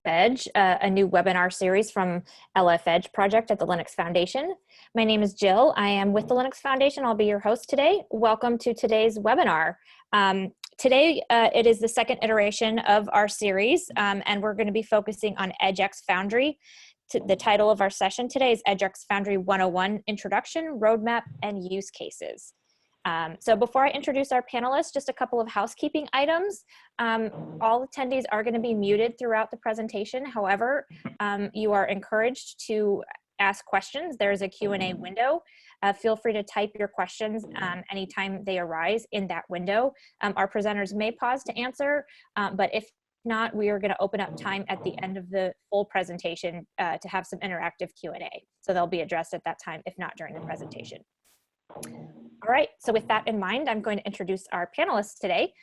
Edge, a new webinar series from LF Edge project at the Linux Foundation. My name is Jill. I am with the Linux Foundation. I'll be your host today. Welcome to today's webinar. Today, it is the second iteration of our series, and we're going to be focusing on EdgeX Foundry. The title of our session today is EdgeX Foundry 101, Introduction, Roadmap, and Use Cases. So before I introduce our panelists, just a couple of housekeeping items. All attendees are going to be muted throughout the presentation. However, you are encouraged to ask questions. There's a Q&A window. Feel free to type your questions anytime they arise in that window. Our presenters may pause to answer, but if not, we are going to open up time at the end of the full presentation to have some interactive Q&A. So they'll be addressed at that time, if not during the presentation. All right, so with that in mind, I'm going to introduce our panelists today.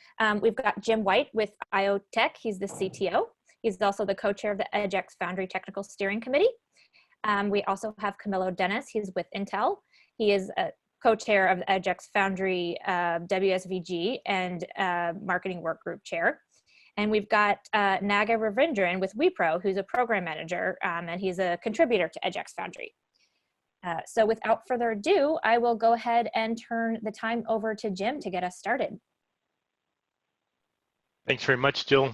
We've got Jim White with IoTech. He's the CTO. He's also the co-chair of the EdgeX Foundry Technical Steering Committee. We also have Camilo Dennis. He's with Intel. He is a co-chair of the EdgeX Foundry WSVG and Marketing Workgroup Chair. And we've got Naga Ravindran with Wipro, who's a program manager, and he's a contributor to EdgeX Foundry. So without further ado, I will go ahead and turn the time over to Jim to get us started. Thanks very much, Jill.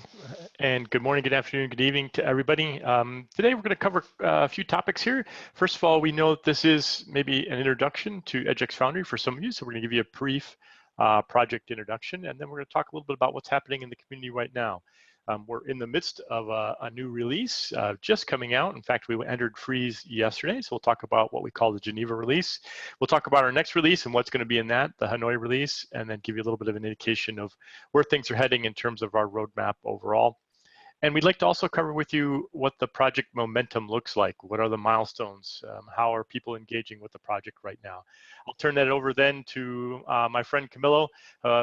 And good morning, good afternoon, good evening to everybody. Today we're going to cover a few topics here. First of all, we know that this is maybe an introduction to EdgeX Foundry for some of you. So we're going to give you a brief project introduction, and then we're going to talk a little bit about what's happening in the community right now. We're in the midst of a new release just coming out. In fact, we entered freeze yesterday, so we'll talk about what we call the Geneva Release. We'll talk about our next release and what's going to be in that, the Hanoi Release, and then give you a little bit of an indication of where things are heading in terms of our roadmap overall. And we'd like to also cover with you what the project momentum looks like. What are the milestones? How are people engaging with the project right now? I'll turn that over then to my friend Camilo,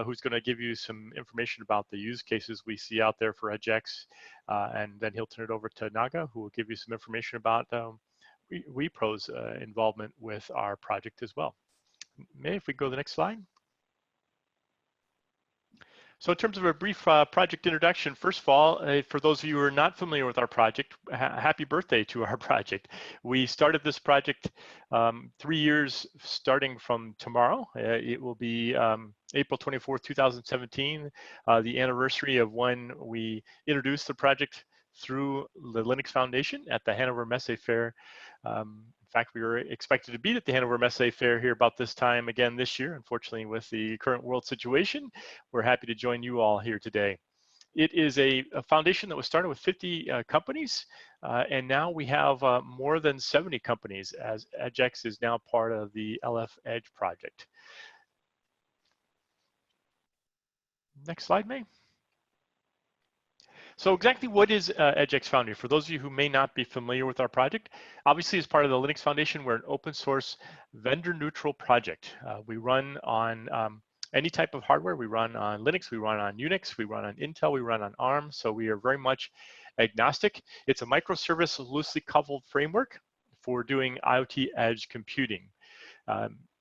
who's going to give you some information about the use cases we see out there for EdgeX. And then he'll turn it over to Naga, who will give you some information about Wipro's involvement with our project as well. May, if we go to the next slide. So in terms of a brief project introduction, first of all, for those of you who are not familiar with our project, happy birthday to our project. We started this project 3 years starting from tomorrow. It will be April 24th, 2017, the anniversary of when we introduced the project through the Linux Foundation at the Hanover Messe Fair. In fact, we were expected to be at the Hanover Messe Fair here about this time again this year. Unfortunately, with the current world situation, we're happy to join you all here today. It is a foundation that was started with 50 companies, and now we have more than 70 companies, as EdgeX is now part of the LF Edge project. Next slide, May. So exactly what is EdgeX Foundry? For those of you who may not be familiar with our project, obviously as part of the Linux Foundation, we're an open source vendor neutral project. We run on any type of hardware. We run on Linux, we run on Unix, we run on Intel, we run on ARM. So we are very much agnostic. It's a microservice loosely coupled framework for doing IoT edge computing.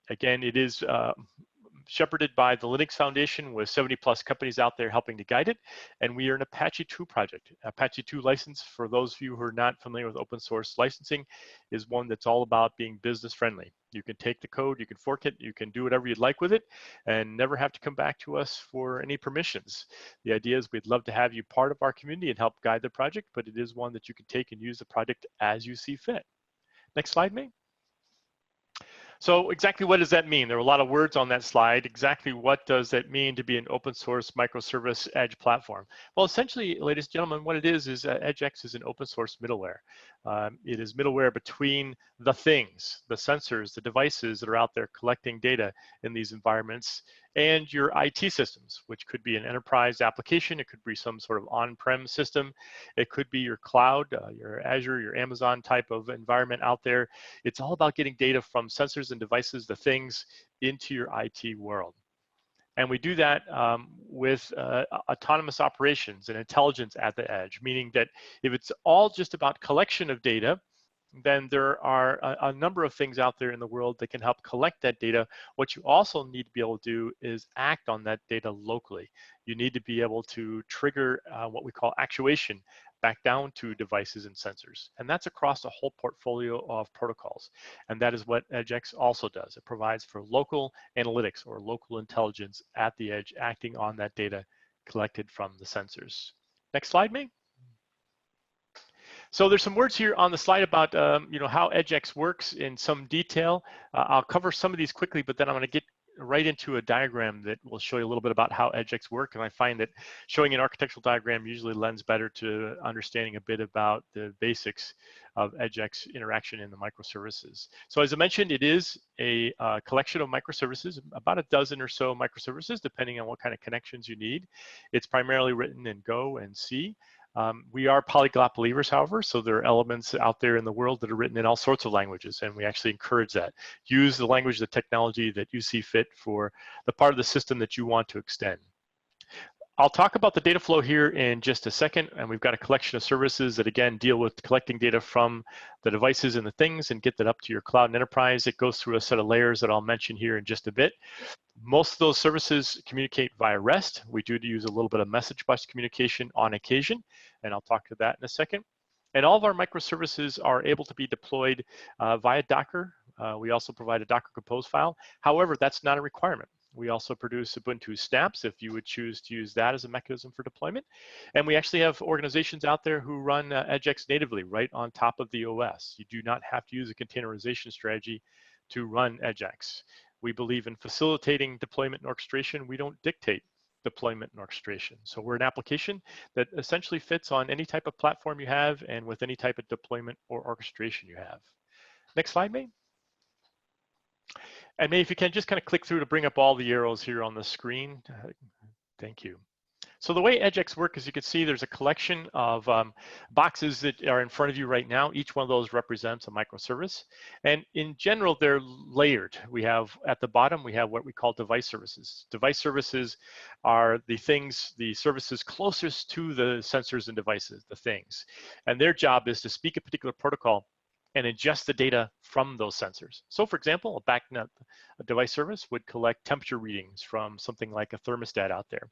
Again, it is shepherded by the Linux Foundation with 70 plus companies out there helping to guide it. And we are an Apache 2 project. Apache 2 license, for those of you who are not familiar with open source licensing, is one that's all about being business friendly. You can take the code, you can fork it, you can do whatever you'd like with it and never have to come back to us for any permissions. The idea is we'd love to have you part of our community and help guide the project, but it is one that you can take and use the project as you see fit. Next slide, May. So exactly what does that mean? There are a lot of words on that slide. Exactly what does that mean to be an open source microservice edge platform? Well, essentially, ladies and gentlemen, what it is EdgeX is an open source middleware. It is middleware between the things, the sensors, the devices that are out there collecting data in these environments and your IT systems, which could be an enterprise application. It could be some sort of on-prem system. It could be your cloud, your Azure, your Amazon type of environment out there. It's all about getting data from sensors and devices, the things, into your IT world. And we do that with autonomous operations and intelligence at the edge, meaning that if it's all just about collection of data, then there are a number of things out there in the world that can help collect that data. What you also need to be able to do is act on that data locally. You need to be able to trigger what we call actuation back down to devices and sensors. And that's across a whole portfolio of protocols. And that is what EdgeX also does. It provides for local analytics or local intelligence at the edge, acting on that data collected from the sensors. Next slide, May. So there's some words here on the slide about how EdgeX works in some detail. I'll cover some of these quickly, but then I'm going to get right into a diagram that will show you a little bit about how EdgeX work. And I find that showing an architectural diagram usually lends better to understanding a bit about the basics of EdgeX interaction in the microservices. So as I mentioned, it is a collection of microservices, about a dozen or so microservices, depending on what kind of connections you need. It's primarily written in Go and C. We are polyglot believers, however, so there are elements out there in the world that are written in all sorts of languages, and we actually encourage that. Use the language, the technology that you see fit for the part of the system that you want to extend. I'll talk about the data flow here in just a second, and we've got a collection of services that, again, deal with collecting data from the devices and the things and get that up to your cloud and enterprise. It goes through a set of layers that I'll mention here in just a bit. Most of those services communicate via REST. We do use a little bit of message bus communication on occasion, and I'll talk to that in a second. And all of our microservices are able to be deployed via Docker. We also provide a Docker Compose file. However, that's not a requirement. We also produce Ubuntu snaps if you would choose to use that as a mechanism for deployment. And we actually have organizations out there who run EdgeX natively right on top of the OS. You do not have to use a containerization strategy to run EdgeX. We believe in facilitating deployment and orchestration. We don't dictate deployment and orchestration. So we're an application that essentially fits on any type of platform you have and with any type of deployment or orchestration you have. Next slide, May. And May, if you can just kind of click through to bring up all the arrows here on the screen. Thank you. So the way EdgeX works, as you can see, there's a collection of boxes that are in front of you right now. Each one of those represents a microservice. And in general, they're layered. We have, at the bottom, we have what we call device services. Device services are the things, the services closest to the sensors and devices, the things. And their job is to speak a particular protocol and ingest the data from those sensors. So for example, a BACnet device service would collect temperature readings from something like a thermostat out there.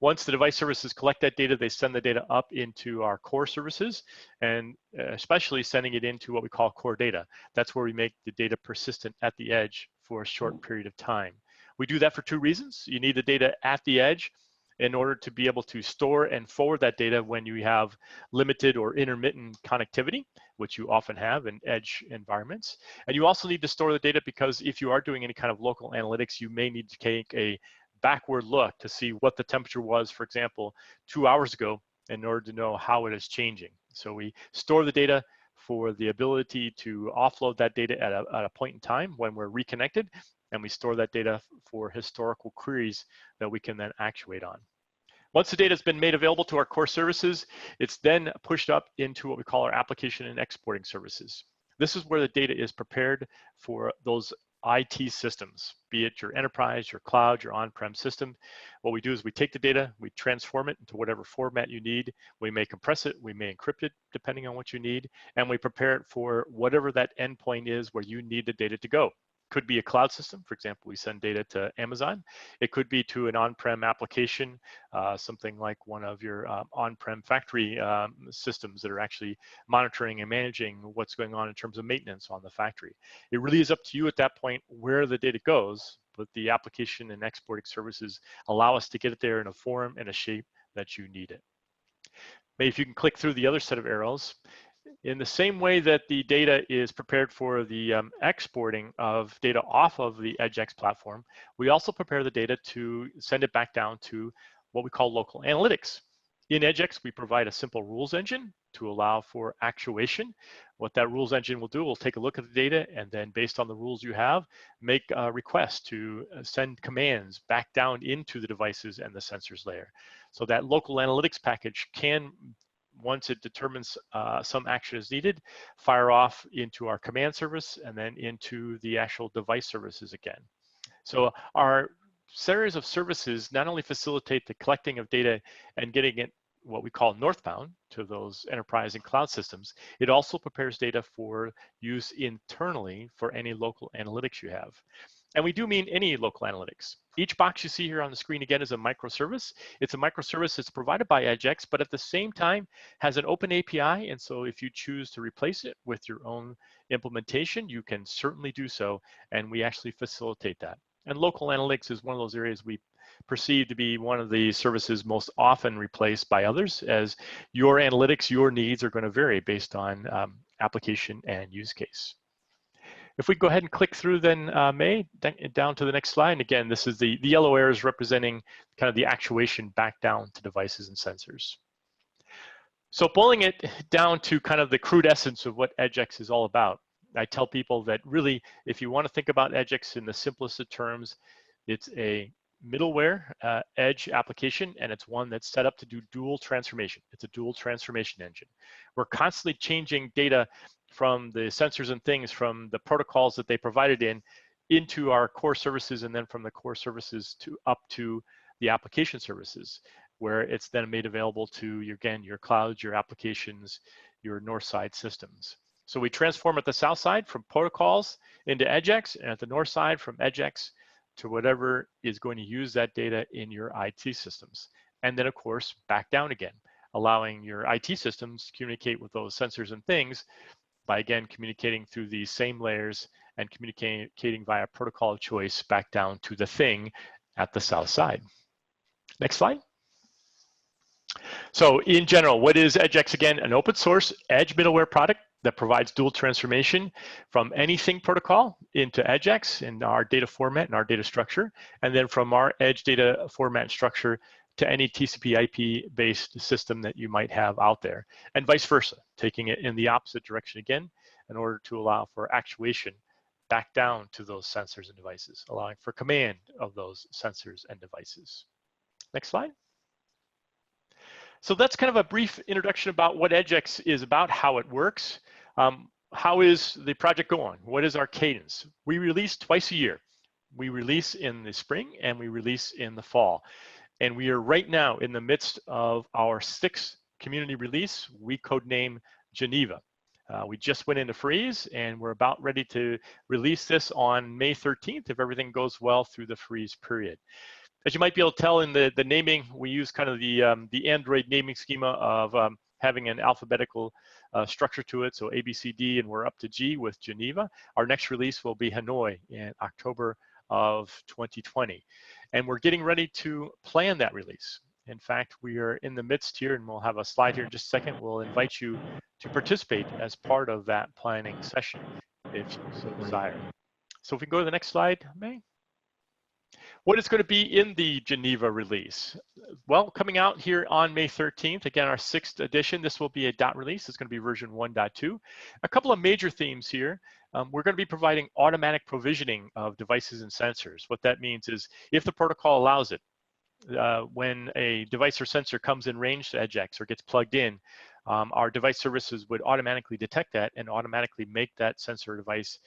Once the device services collect that data, they send the data up into our core services, and especially sending it into what we call core data. That's where we make the data persistent at the edge for a short period of time. We do that for two reasons. You need the data at the edge in order to be able to store and forward that data when you have limited or intermittent connectivity, which you often have in edge environments. And you also need to store the data because if you are doing any kind of local analytics, you may need to take a backward look to see what the temperature was, for example, 2 hours ago in order to know how it is changing. So we store the data for the ability to offload that data at a point in time when we're reconnected, and we store that data for historical queries that we can then actuate on. Once the data has been made available to our core services, it's then pushed up into what we call our application and exporting services. This is where the data is prepared for those IT systems, be it your enterprise, your cloud, your on-prem system. What we do is we take the data, we transform it into whatever format you need. We may compress it, we may encrypt it, depending on what you need, and we prepare it for whatever that endpoint is where you need the data to go. Could be a cloud system. For example, we send data to Amazon. It could be to an on-prem application, something like one of your on-prem factory systems that are actually monitoring and managing what's going on in terms of maintenance on the factory. It really is up to you at that point where the data goes, but the application and exporting services allow us to get it there in a form and a shape that you need it. Maybe if you can click through the other set of arrows. In the same way that the data is prepared for the exporting of data off of the EdgeX platform, we also prepare the data to send it back down to what we call local analytics. In EdgeX, we provide a simple rules engine to allow for actuation. What that rules engine will do, we'll take a look at the data and then based on the rules you have, make a request to send commands back down into the devices and the sensors layer. So that local analytics package can, once it determines some action is needed, fire off into our command service and then into the actual device services again. So our series of services not only facilitate the collecting of data and getting it what we call northbound to those enterprise and cloud systems, it also prepares data for use internally for any local analytics you have. And we do mean any local analytics. Each box you see here on the screen again is a microservice. It's a microservice that's provided by EdgeX, but at the same time has an open API. And so if you choose to replace it with your own implementation, you can certainly do so. And we actually facilitate that. And local analytics is one of those areas we perceive to be one of the services most often replaced by others, as your analytics, your needs are going to vary based on application and use case. If we go ahead and click through then, May, down to the next slide. And again, this is the yellow arrows representing kind of the actuation back down to devices and sensors. So boiling it down to kind of the crude essence of what EdgeX is all about, I tell people that really, if you want to think about EdgeX in the simplest of terms, it's a middleware edge application, and it's one that's set up to do dual transformation. It's a dual transformation engine. We're constantly changing data from the sensors and things, from the protocols that they provided into our core services, and then from the core services to up to the application services, where it's then made available to, again, your clouds, your applications, your north side systems. So we transform at the south side from protocols into EdgeX, and at the north side from EdgeX to whatever is going to use that data in your IT systems. And then of course, back down again, allowing your IT systems to communicate with those sensors and things by again, communicating through these same layers and communicating via protocol of choice back down to the thing at the south side. Next slide. So in general, what is EdgeX? Again, an open source edge middleware product that provides dual transformation from anything protocol into EdgeX in our data format and our data structure, and then from our edge data format and structure to any TCP IP based system that you might have out there, and vice versa, taking it in the opposite direction again in order to allow for actuation back down to those sensors and devices, allowing for command of those sensors and devices. Next slide. So that's kind of a brief introduction about what EdgeX is about, how it works. How is the project going? What is our cadence? We release twice a year. We release in the spring and we release in the fall. And we are right now in the midst of our 6th community release. We codename Geneva. We just went into freeze and we're about ready to release this on May 13th if everything goes well through the freeze period. As you might be able to tell in the naming, we use kind of the Android naming schema of having an alphabetical structure to it. So A, B, C, D, and we're up to G with Geneva. Our next release will be Hanoi in October of 2020. And we're getting ready to plan that release. In fact, we are in the midst here, and we'll have a slide here in just a second. We'll invite you to participate as part of that planning session, if you so desire. So if we go to the next slide, May. What is going to be in the Geneva release? Well, coming out here on May 13th, again, our 6th edition, this will be a dot release. It's going to be version 1.2. A couple of major themes here. We're going to be providing automatic provisioning of devices and sensors. What that means is if the protocol allows it, when a device or sensor comes in range to EdgeX or gets plugged in, our device services would automatically detect that and automatically make that sensor device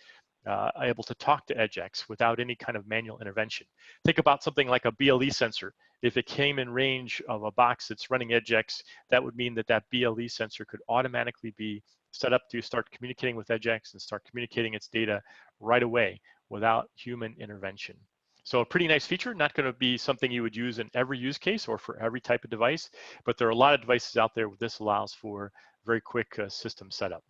able to talk to EdgeX without any kind of manual intervention. Think about something like a BLE sensor. If it came in range of a box that's running EdgeX, that would mean that that BLE sensor could automatically be set up to start communicating with EdgeX and start communicating its data right away without human intervention. So a pretty nice feature, not going to be something you would use in every use case or for every type of device, but there are a lot of devices out there where this allows for very quick system setup.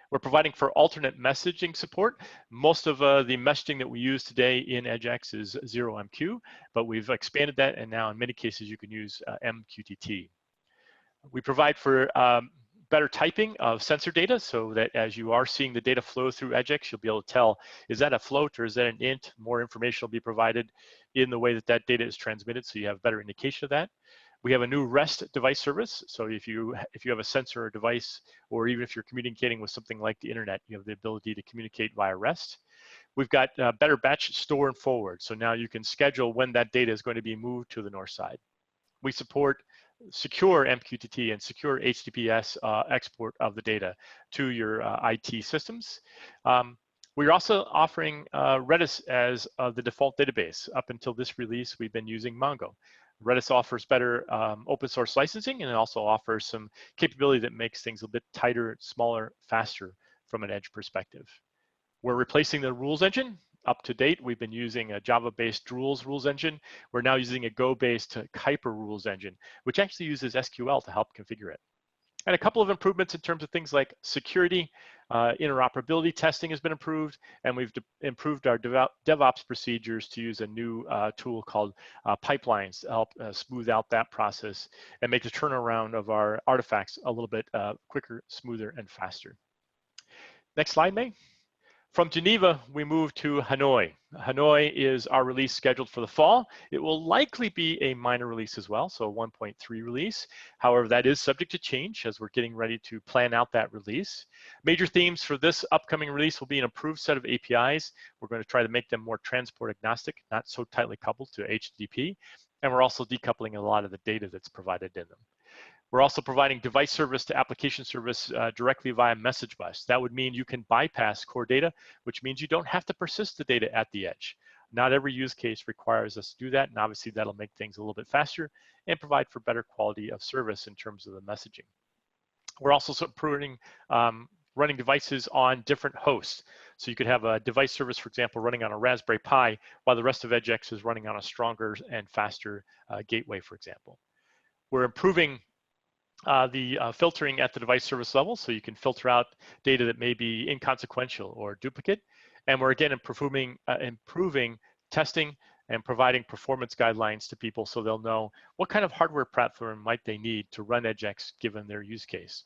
We're providing for alternate messaging support. Most of the messaging that we use today in EdgeX is 0MQ, but we've expanded that, and now in many cases you can use MQTT. We provide for better typing of sensor data so that as you are seeing the data flow through EdgeX, you'll be able to tell, is that a float or is that an int? More information will be provided in the way that that data is transmitted, so you have better indication of that. We have a new REST device service. So if you have a sensor or device, or even if you're communicating with something like the internet, you have the ability to communicate via REST. We've got better batch store and forward. So now you can schedule when that data is going to be moved to the north side. We support secure MQTT and secure HTTPS export of the data to your IT systems. We're also offering Redis as the default database. Up until this release, we've been using Mongo. Redis offers better open source licensing, and it also offers some capability that makes things a bit tighter, smaller, faster from an edge perspective. We're replacing the rules engine up to date. We've been using a Java-based rules engine. We're now using a Go-based Kuiper rules engine, which actually uses SQL to help configure it. And a couple of improvements in terms of things like security, interoperability testing has been improved, and we've improved our DevOps procedures to use a new tool called pipelines to help smooth out that process and make the turnaround of our artifacts a little bit quicker, smoother, and faster. Next slide, May. From Geneva, we move to Hanoi. Hanoi is our release scheduled for the fall. It will likely be a minor release as well, so a 1.3 release. However, that is subject to change as we're getting ready to plan out that release. Major themes for this upcoming release will be an improved set of APIs. We're going to try to make them more transport agnostic, not so tightly coupled to HTTP. And we're also decoupling a lot of the data that's provided in them. We're also providing device service to application service directly via message bus. That would mean you can bypass core data, which means you don't have to persist the data at the edge. Not every use case requires us to do that, and obviously that'll make things a little bit faster and provide for better quality of service in terms of the messaging. We're also supporting running devices on different hosts. So you could have a device service, for example, running on a Raspberry Pi, while the rest of EdgeX is running on a stronger and faster gateway, for example. We're improving the filtering at the device service level, so you can filter out data that may be inconsequential or duplicate. And we're again improving testing and providing performance guidelines to people so they'll know what kind of hardware platform might they need to run EdgeX given their use case.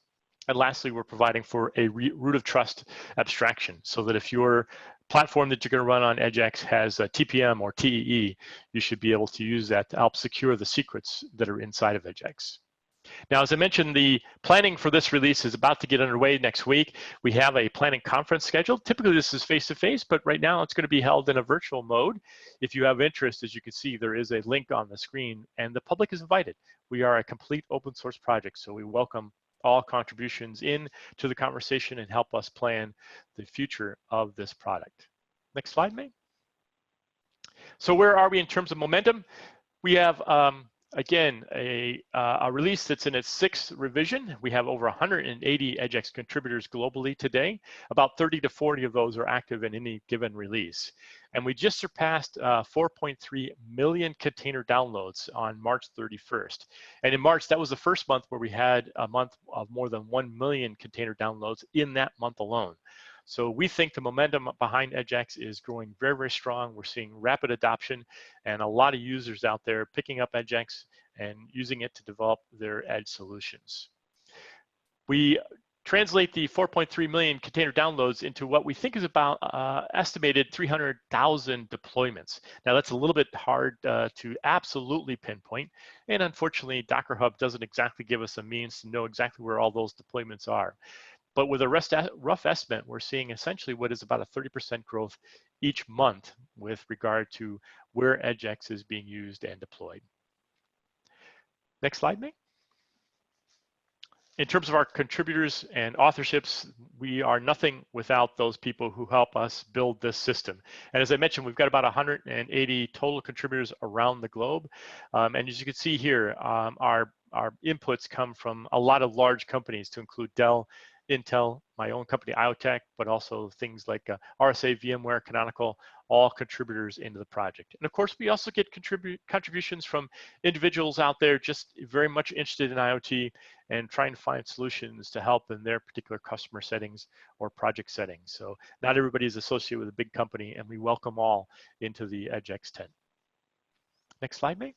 And lastly, we're providing for a root of trust abstraction so that if your platform that you're going to run on EdgeX has a TPM or TEE, you should be able to use that to help secure the secrets that are inside of EdgeX. Now, as I mentioned, the planning for this release is about to get underway next week. We have a planning conference scheduled. Typically, this is face-to-face, but right now it's going to be held in a virtual mode. If you have interest, as you can see, there is a link on the screen, and the public is invited. We are a complete open source project, so we welcome all contributions in to the conversation and help us plan the future of this product. Next slide, May. So where are we in terms of momentum? We have again, a release that's in its 6th revision. We have over 180 EdgeX contributors globally today. About 30 to 40 of those are active in any given release. And we just surpassed 4.3 million container downloads on March 31st. And in March, that was the first month where we had a month of more than 1 million container downloads in that month alone. So we think the momentum behind EdgeX is growing very, very strong. We're seeing rapid adoption and a lot of users out there picking up EdgeX and using it to develop their edge solutions. We translate the 4.3 million container downloads into what we think is about estimated 300,000 deployments. Now that's a little bit hard to absolutely pinpoint, and unfortunately Docker Hub doesn't exactly give us a means to know exactly where all those deployments are. But with a rough estimate, we're seeing essentially what is about a 30% growth each month with regard to where EdgeX is being used and deployed. Next slide, May. In terms of our contributors and authorships, we are nothing without those people who help us build this system. And as I mentioned, we've got about 180 total contributors around the globe. And as you can see here, our inputs come from a lot of large companies to include Dell, Intel, my own company, IoTech, but also things like RSA, VMware, Canonical, all contributors into the project. And of course, we also get contributions from individuals out there just very much interested in IoT and trying to find solutions to help in their particular customer settings or project settings. So not everybody is associated with a big company, and we welcome all into the EdgeX tent. Next slide, May.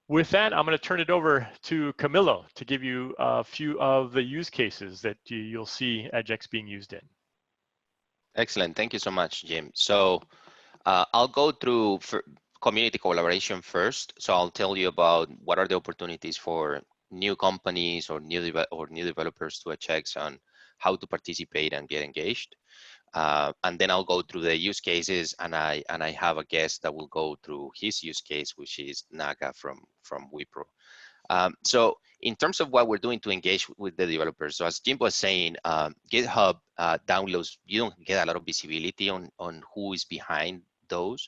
With that, I'm going to turn it over to Camilo to give you a few of the use cases that you'll see EdgeX being used in. Excellent. Thank you so much, Jim. So I'll go through community collaboration first. So I'll tell you about what are the opportunities for new companies or new developers to EdgeX on how to participate and get engaged. And then I'll go through the use cases, and I have a guest that will go through his use case, which is Naga from Wipro. So in terms of what we're doing to engage with the developers, so as Jim was saying, GitHub downloads, you don't get a lot of visibility on who is behind those.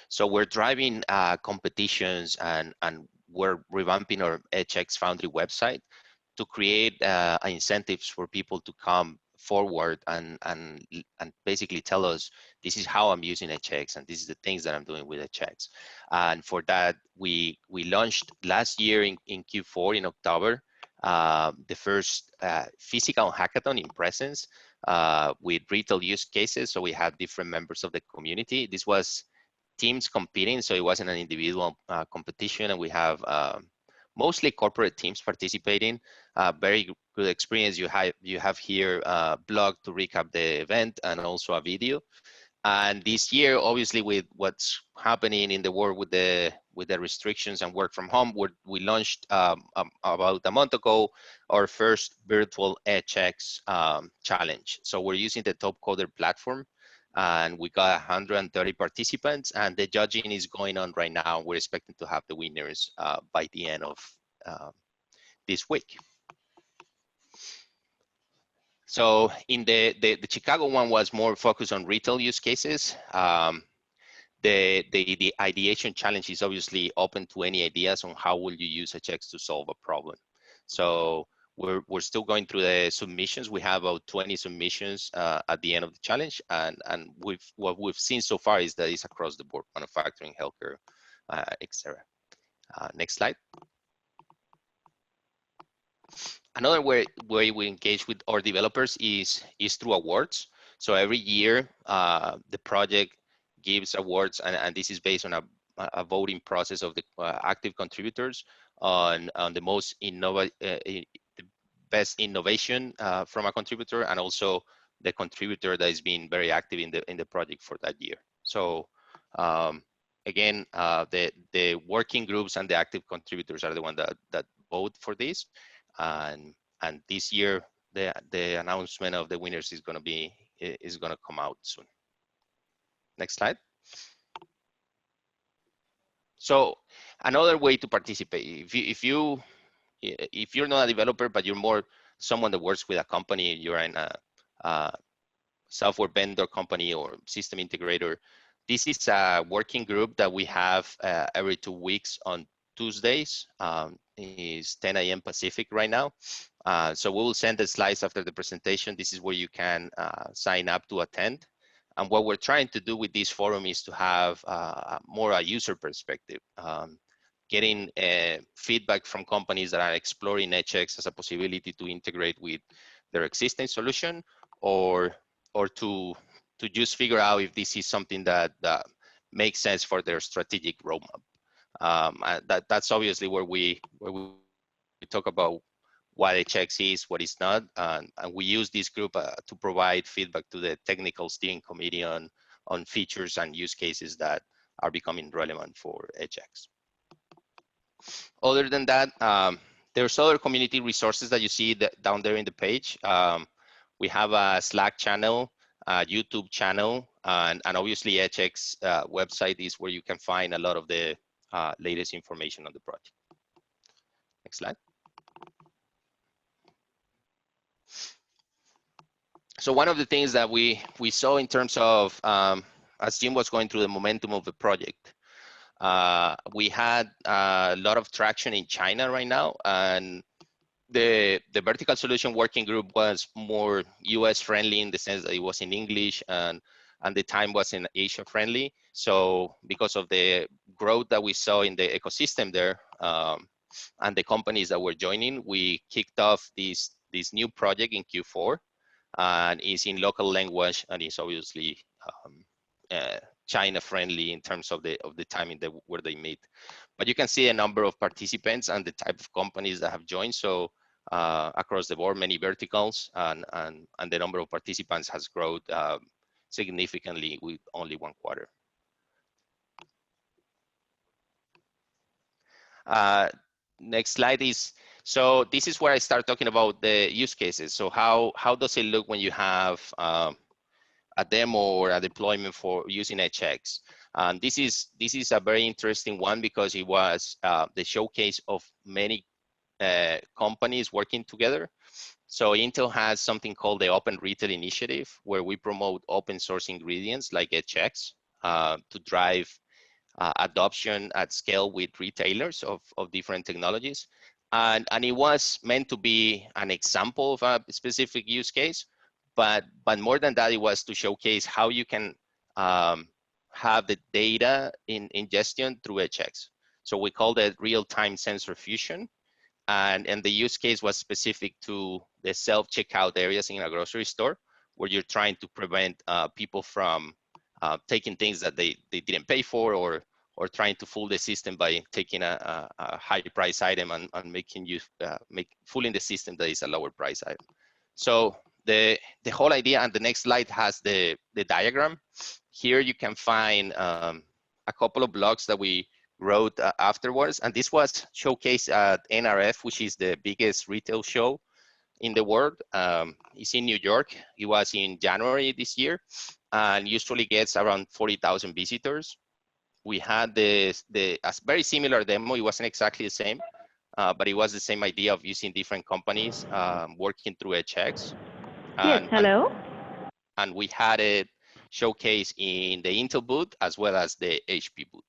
So we're driving competitions, and we're revamping our EdgeX Foundry website to create incentives for people to come forward and basically tell us, this is how I'm using EdgeX and this is the things that I'm doing with EdgeX. And for that, we launched last year in Q4 in October, the first physical hackathon in presence with retail use cases. So we had different members of the community. This was teams competing, so it wasn't an individual competition, and we have mostly corporate teams participating. Very good experience. You have here a blog to recap the event and also a video. And this year, obviously, with what's happening in the world with the restrictions and work from home, we launched about a month ago our first virtual EdgeX challenge. So we're using the Top Coder platform, and we got 130 participants, and the judging is going on right now. We're expecting to have the winners by the end of this week. So in the Chicago one was more focused on retail use cases. The ideation challenge is obviously open to any ideas on how will you use EdgeX to solve a problem. So we're still going through the submissions. We have about 20 submissions at the end of the challenge, and what we've seen so far is that it's across the board: manufacturing, healthcare, etc. Next slide. Another way we engage with our developers is through awards. So every year, the project gives awards, and this is based on a voting process of the active contributors on the most the best innovation from a contributor, and also the contributor that is being very active in the project for that year. So again, the working groups and the active contributors are the ones that vote for this. And this year, the announcement of the winners is going to come out soon. Next slide. So another way to participate, if you're not a developer but you're more someone that works with a company, you're in a software vendor company or system integrator, this is a working group that we have every 2 weeks on Tuesdays. Is 10 a.m. Pacific right now. So we will send the slides after the presentation. This is where you can sign up to attend. And what we're trying to do with this forum is to have more a user perspective, getting feedback from companies that are exploring EdgeX as a possibility to integrate with their existing solution, or to just figure out if this is something that makes sense for their strategic roadmap. That's obviously where we talk about what EdgeX is, what it's not, and we use this group to provide feedback to the technical steering committee on features and use cases that are becoming relevant for EdgeX. Other than that, there's other community resources that you see down there in the page. We have a Slack channel, a YouTube channel, and obviously EdgeX website is where you can find a lot of the latest information on the project. Next slide. So one of the things that we saw in terms of, as Jim was going through the momentum of the project, we had a lot of traction in China right now, and the vertical solution working group was more US friendly in the sense that it was in English, and the time was in Asia friendly. So because of the growth that we saw in the ecosystem there, and the companies that were joining, we kicked off this new project in Q4, and it's in local language, and it's obviously China friendly in terms of the timing where they meet. But you can see a number of participants and the type of companies that have joined. So across the board, many verticals, and the number of participants has grown significantly with only 1 quarter. Next slide is, so this is where I start talking about the use cases. So how does it look when you have a demo or a deployment for using EdgeX? And this is a very interesting one because it was the showcase of many companies working together. So Intel has something called the Open Retail Initiative, where we promote open source ingredients like EdgeX to drive adoption at scale with retailers of different technologies. And it was meant to be an example of a specific use case, but more than that, it was to showcase how you can have the data in ingestion through EdgeX. So we called it real-time sensor fusion. And the use case was specific to the self-checkout areas in a grocery store, where you're trying to prevent people from taking things that they didn't pay for, or trying to fool the system by taking a high price item and making you fooling the system that is a lower price item. So the whole idea, and the next slide has the diagram. Here you can find a couple of blogs that we wrote afterwards, and this was showcased at NRF, which is the biggest retail show in the world. It's in New York. It was in January this year, and usually gets around 40,000 visitors. We had a very similar demo. It wasn't exactly the same, but it was the same idea of using different companies working through EdgeX. Yes, hello. And we had it showcased in the Intel booth as well as the HP booth.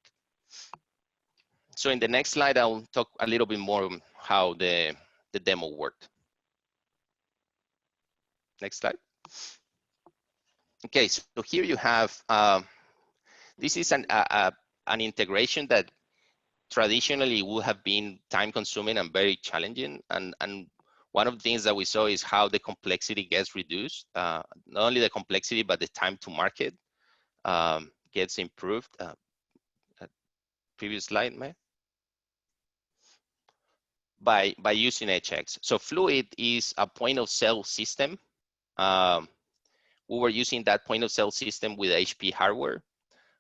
So in the next slide, I'll talk a little bit more on how the demo worked. Next slide. Okay, so here you have, this is an integration that traditionally would have been time consuming and very challenging. And one of the things that we saw is how the complexity gets reduced. Not only the complexity, but the time to market gets improved. Previous slide, May. By using EdgeX. So Fluid is a point of sale system. We were using that point of sale system with HP hardware.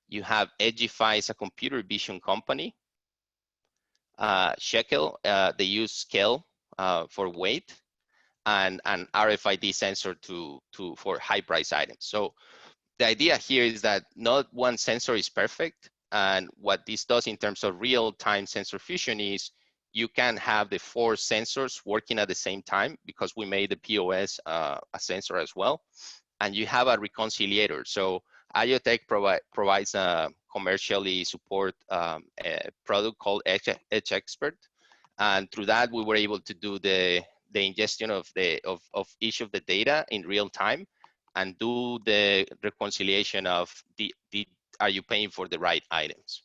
You have Edgify as a computer vision company. Shekel, they use scale for weight, and an RFID sensor for high price items. So the idea here is that not one sensor is perfect. And what this does in terms of real-time sensor fusion is you can have the 4 sensors working at the same time, because we made the POS a sensor as well. And you have a reconciliator. So IoTech provides a commercially support a product called Edge Expert. And through that, we were able to do the ingestion of each of the data in real time, and do the reconciliation of are you paying for the right items.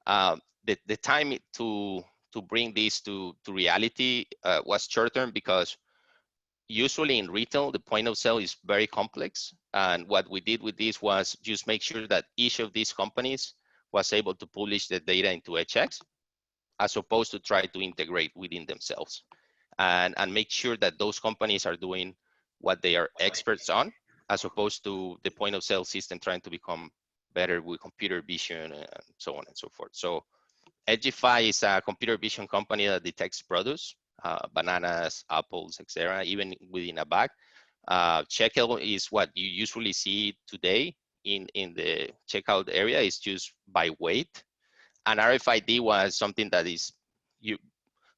The time to bring this to reality was short-term, because usually in retail, the point of sale is very complex. And what we did with this was just make sure that each of these companies was able to publish the data into EdgeX, as opposed to try to integrate within themselves, and make sure that those companies are doing what they are experts on, as opposed to the point of sale system trying to become better with computer vision and so on and so forth. So Edgify is a computer vision company that detects produce, bananas, apples, etc., even within a bag. Shekel is what you usually see today in the checkout area. Is just by weight. And RFID was something that is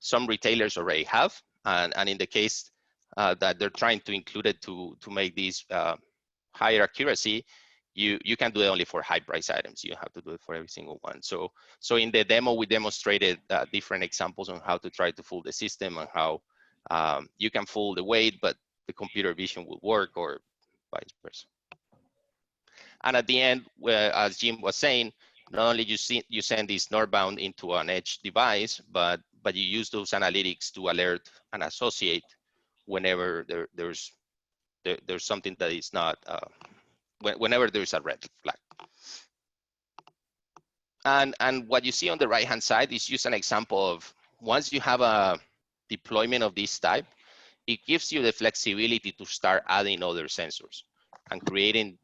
some retailers already have, and in the case that they're trying to include it to make this higher accuracy, you can do it only for high price items. You have to do it for every single one. So in the demo, we demonstrated different examples on how to try to fool the system, and how you can fool the weight, but the computer vision will work, or vice versa. And at the end, as Jim was saying, not only you send this northbound into an edge device, but you use those analytics to alert and associate whenever there's something that is not, whenever there's a red flag. And what you see on the right-hand side is just an example of, once you have a deployment of this type, it gives you the flexibility to start adding other sensors and creating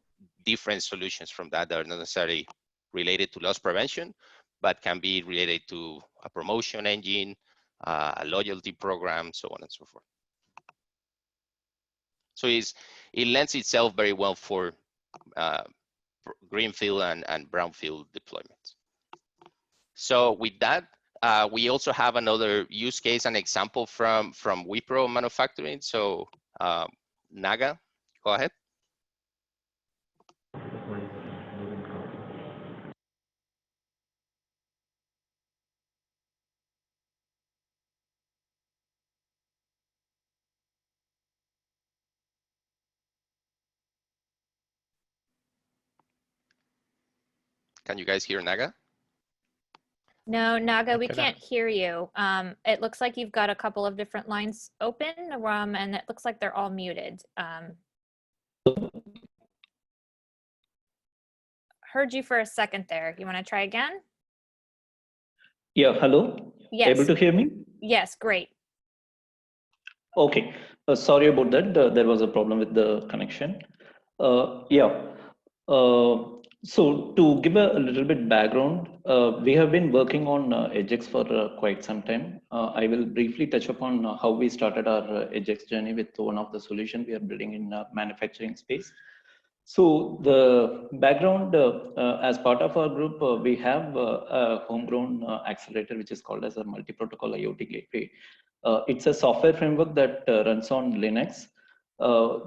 different solutions from that are not necessarily related to loss prevention, but can be related to a promotion engine, a loyalty program, so on and so forth. So it lends itself very well for greenfield and brownfield deployments. So with that, we also have another use case and example from Wipro manufacturing. So Naga, go ahead. Can you guys hear Naga? No, Naga, we cannot. can't hear you. It looks like you've got a couple of different lines open, and it looks like they're all muted. Heard you for a second there. You want to try again? Yeah, hello? Yes. Able to hear me? Yes, great. Okay, sorry about that. There was a problem with the connection. Yeah, so to give a little bit background, we have been working on EdgeX for quite some time. I will briefly touch upon how we started our EdgeX journey with one of the solutions we are building in manufacturing space. So the background, as part of our group, we have a homegrown accelerator, which is called as a multi-protocol IoT gateway. It's a software framework that runs on Linux,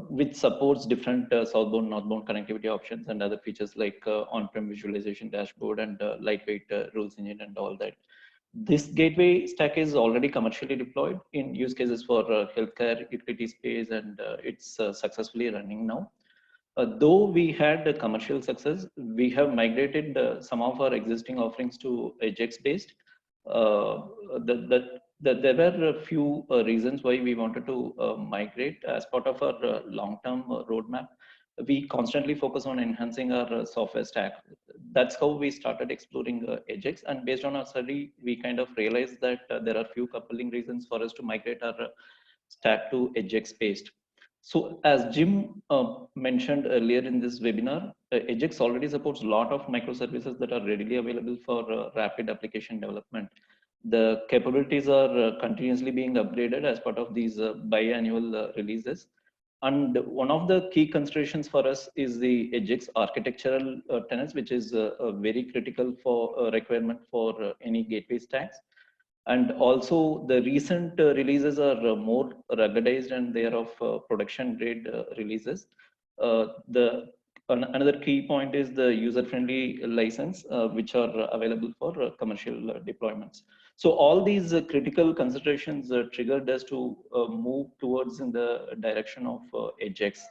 which supports different southbound, northbound connectivity options and other features like on-prem visualization dashboard and lightweight rules engine and all that. This gateway stack is already commercially deployed in use cases for healthcare, utility space, and it's successfully running now. Though we had a commercial success, we have migrated some of our existing offerings to EdgeX based. There were a few reasons why we wanted to migrate as part of our long-term roadmap. We constantly focus on enhancing our software stack. That's how we started exploring EdgeX. And based on our study, we kind of realized that there are few compelling reasons for us to migrate our stack to EdgeX based. So as Jim mentioned earlier in this webinar, EdgeX already supports a lot of microservices that are readily available for rapid application development. The capabilities are continuously being upgraded as part of these biannual releases. And one of the key considerations for us is the EdgeX architectural tenets, which is very critical for requirement for any gateway stacks. And also the recent releases are more ruggedized and they are of production grade releases. Another key point is the user-friendly license, which are available for commercial deployments. So all these critical considerations triggered us to move towards in the direction of EdgeX.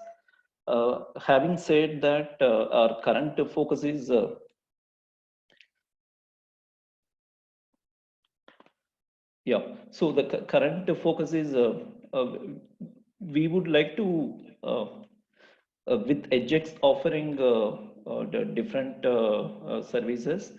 Having said that, our current focus is yeah, so the current focus is we would like to, with EdgeX offering the different services,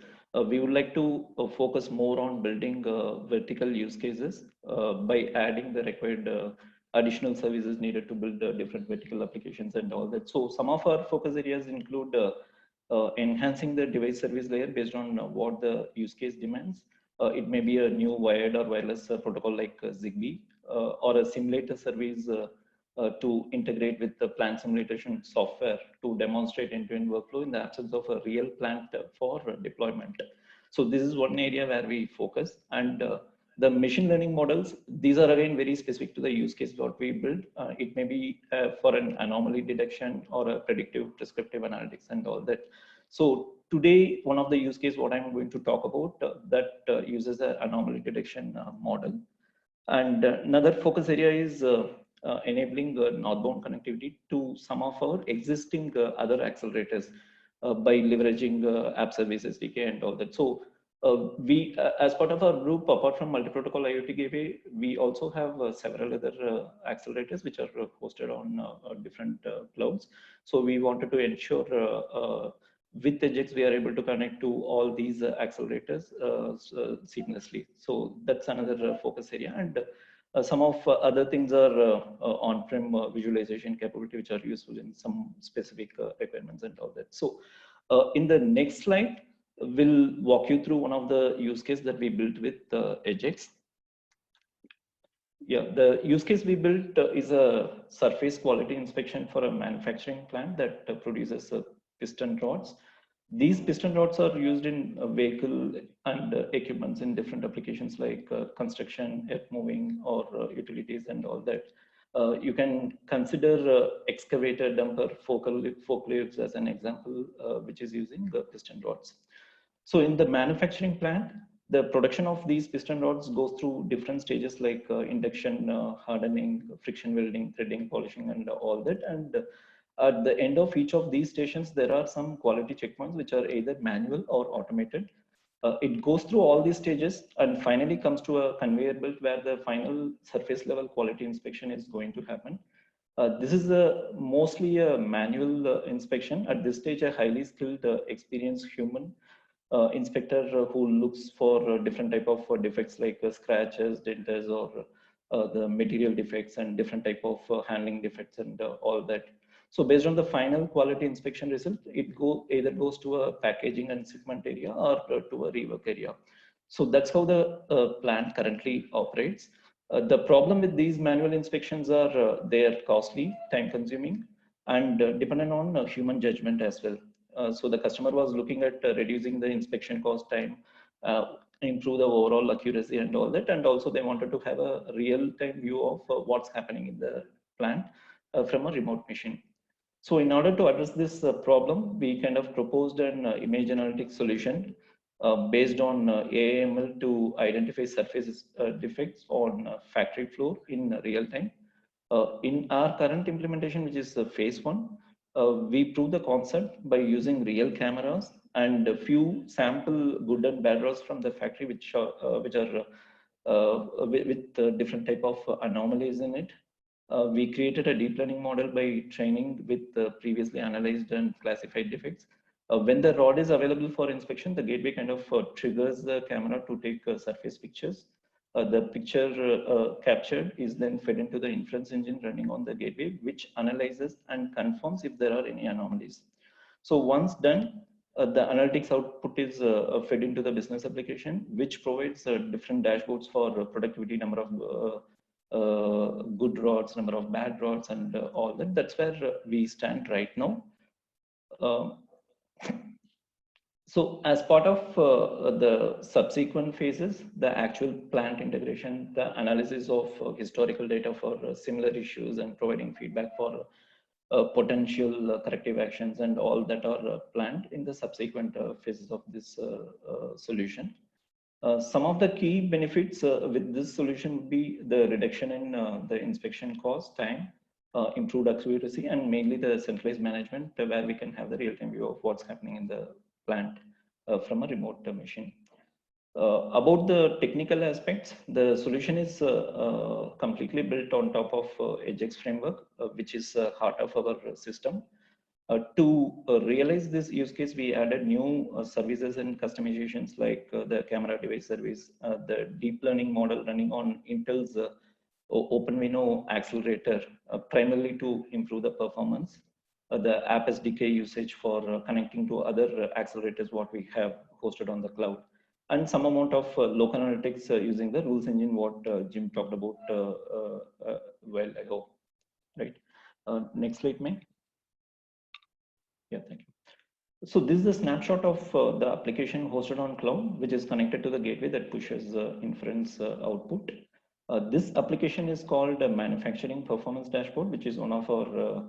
we would like to focus more on building vertical use cases by adding the required additional services needed to build different vertical applications and all that. So some of our focus areas include enhancing the device service layer based on what the use case demands. It may be a new wired or wireless protocol like Zigbee or a simulator service to integrate with the plant simulation software to demonstrate end-to-end workflow in the absence of a real plant for deployment. So this is one area where we focus. And the machine learning models, these are again very specific to the use case what we build. It may be for an anomaly detection or a predictive prescriptive analytics and all that. So today, one of the use case what I'm going to talk about that uses an anomaly detection model. And another focus area is enabling northbound connectivity to some of our existing other accelerators by leveraging app service SDK and all that. So we, as part of our group, apart from multi-protocol IoT gateway, we also have several other accelerators which are hosted on different clouds. So we wanted to ensure with EdgeX, we are able to connect to all these accelerators seamlessly. So that's another focus area. And some of other things are on-prem visualization capability, which are useful in some specific requirements and all that. So in the next slide, we'll walk you through one of the use cases that we built with EdgeX. Yeah, the use case we built is a surface quality inspection for a manufacturing plant that produces piston rods. These piston rods are used in vehicle and equipments in different applications like construction, earth moving, or utilities and all that. You can consider excavator, dumper, forklifts as an example, which is using piston rods. So in the manufacturing plant, the production of these piston rods goes through different stages like induction, hardening, friction welding, threading, polishing, and all that. And At the end of each of these stations, there are some quality checkpoints which are either manual or automated. It goes through all these stages and finally comes to a conveyor belt where the final surface level quality inspection is going to happen. This is mostly a manual inspection. At this stage, a highly skilled, experienced human inspector who looks for different type of defects like scratches, dents, or the material defects and different type of handling defects and all that. So based on the final quality inspection result, it either goes to a packaging and shipment area or to a rework area. So that's how the plant currently operates. The problem with these manual inspections are they are costly, time consuming, and dependent on human judgment as well. So the customer was looking at reducing the inspection cost time, improve the overall accuracy and all that. And also they wanted to have a real-time view of what's happening in the plant from a remote machine. So in order to address this problem, we kind of proposed an image analytics solution based on AAML to identify surface defects on factory floor in real time. In our current implementation, which is phase 1, we prove the concept by using real cameras and a few sample good and bad rods from the factory, which are with different type of anomalies in it. We created a deep learning model by training with previously analyzed and classified defects. When the rod is available for inspection, the gateway kind of triggers the camera to take surface pictures. The picture captured is then fed into the inference engine running on the gateway, which analyzes and confirms if there are any anomalies. So once done, the analytics output is fed into the business application, which provides different dashboards for productivity, number of good rods, number of bad rods, and all that. That's where we stand right now. So as part of the subsequent phases, the actual plant integration, the analysis of historical data for similar issues and providing feedback for potential corrective actions and all that are planned in the subsequent phases of this solution. Some of the key benefits with this solution would be the reduction in the inspection cost time, improved accuracy, and mainly the centralized management where we can have the real-time view of what's happening in the plant from a remote machine. About the technical aspects, the solution is completely built on top of EdgeX framework, which is heart of our system. To realize this use case, we added new services and customizations like the camera device service, the deep learning model running on Intel's OpenVINO accelerator, primarily to improve the performance. The app SDK usage for connecting to other accelerators what we have hosted on the cloud, and some amount of local analytics using the rules engine what Jim talked about well ago, right? Next slide, May. Yeah, thank you. So this is a snapshot of the application hosted on cloud, which is connected to the gateway that pushes inference output. This application is called a manufacturing performance dashboard, which is one of our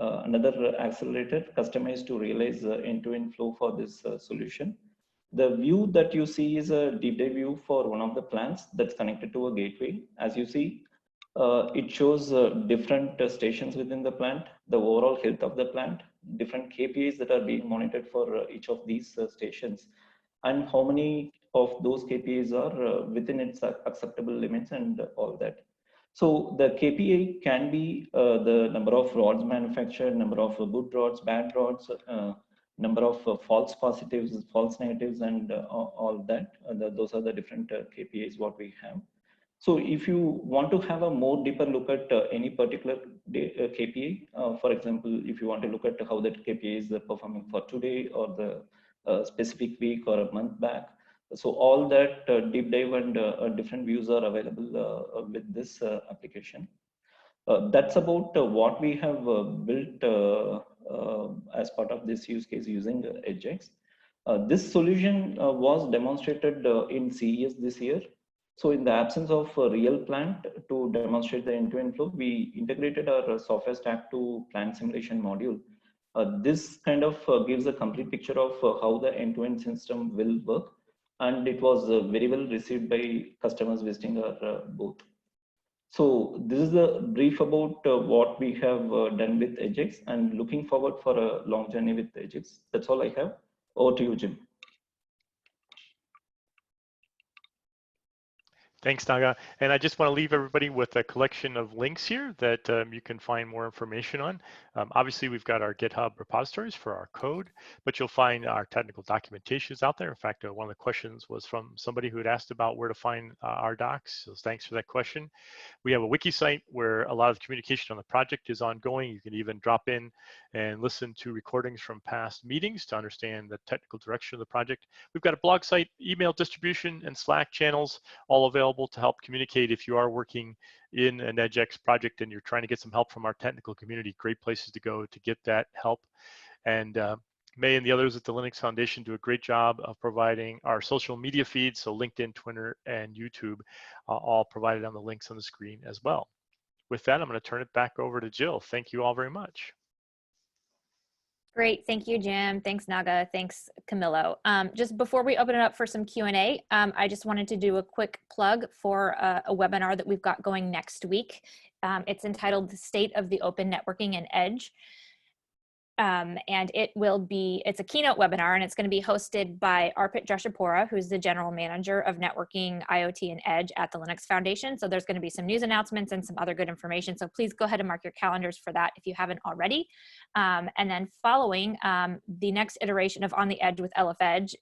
another accelerator customized to realize end-to-end flow for this solution. The view that you see is a deep dive view for one of the plants that's connected to a gateway. As you see, it shows different stations within the plant, the overall health of the plant, different KPIs that are being monitored for each of these stations, and how many of those KPIs are within its acceptable limits and all that. So the KPI can be the number of rods manufactured, number of good rods, bad rods, number of false positives, false negatives, and all that. Those are the different KPIs what we have. So if you want to have a more deeper look at any particular KPI, for example, if you want to look at how that KPI is performing for today or the specific week or a month back, so all that deep dive and different views are available with this application. That's about what we have built as part of this use case using EdgeX. This solution was demonstrated in CES this year. So in the absence of a real plant to demonstrate the end-to-end flow, we integrated our software stack to plant simulation module. This kind of gives a complete picture of how the end-to-end system will work. And it was very well received by customers visiting our booth. So this is a brief about what we have done with EdgeX, and looking forward for a long journey with EdgeX. That's all I have. Over to you, Jim. Thanks, Naga. And I just want to leave everybody with a collection of links here that you can find more information on. Obviously, we've got our GitHub repositories for our code, but you'll find our technical documentations out there. In fact, one of the questions was from somebody who had asked about where to find our docs. So thanks for that question. We have a wiki site where a lot of communication on the project is ongoing. You can even drop in and listen to recordings from past meetings to understand the technical direction of the project. We've got a blog site, email distribution, and Slack channels, all available to help communicate if you are working in an EdgeX project and you're trying to get some help from our technical community. Great places to go to get that help. And May and the others at the Linux Foundation do a great job of providing our social media feeds, so LinkedIn, Twitter, and YouTube, all provided on the links on the screen as well. With that, I'm going to turn it back over to Jill. Thank you all very much. Great, thank you, Jim. Thanks, Naga. Thanks, Camilo. Just before we open it up for some Q&A, I just wanted to do a quick plug for a webinar that we've got going next week. It's entitled "The State of the Open Networking and Edge." And it's a keynote webinar, and it's going to be hosted by Arpit Joshipura, who's the general manager of networking, IoT, and Edge at the Linux Foundation. So there's going to be some news announcements and some other good information. So please go ahead and mark your calendars for that if you haven't already. And then following the next iteration of On the Edge with LFEdge,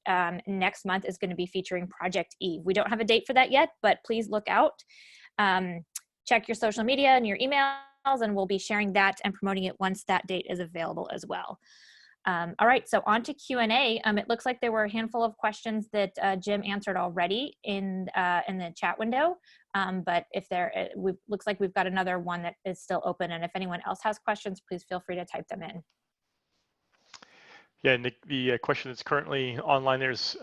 next month is going to be featuring Project Eve. We don't have a date for that yet, but please look out. Check your social media and your email, and we'll be sharing that and promoting it once that date is available as well. All right, so on to Q&A. It looks like there were a handful of questions that Jim answered already in the chat window, but if looks like we've got another one that is still open, and if anyone else has questions, please feel free to type them in. Yeah, Nick, the question that's currently online, there's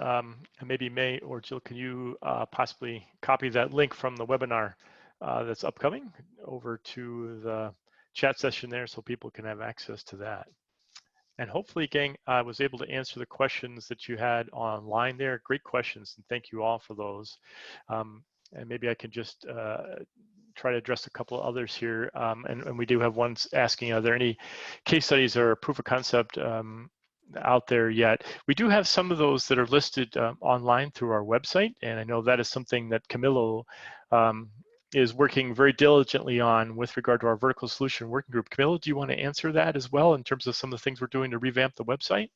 maybe May or Jill, can you possibly copy that link from the webinar that's upcoming over to the chat session there so people can have access to that. And hopefully, gang, I was able to answer the questions that you had online there. Great questions, and thank you all for those. And maybe I can just try to address a couple of others here. And we do have ones asking, are there any case studies or proof of concept out there yet? We do have some of those that are listed online through our website, and I know that is something that Camilo is working very diligently on with regard to our vertical solution working group. Camilo, do you want to answer that as well in terms of some of the things we're doing to revamp the website?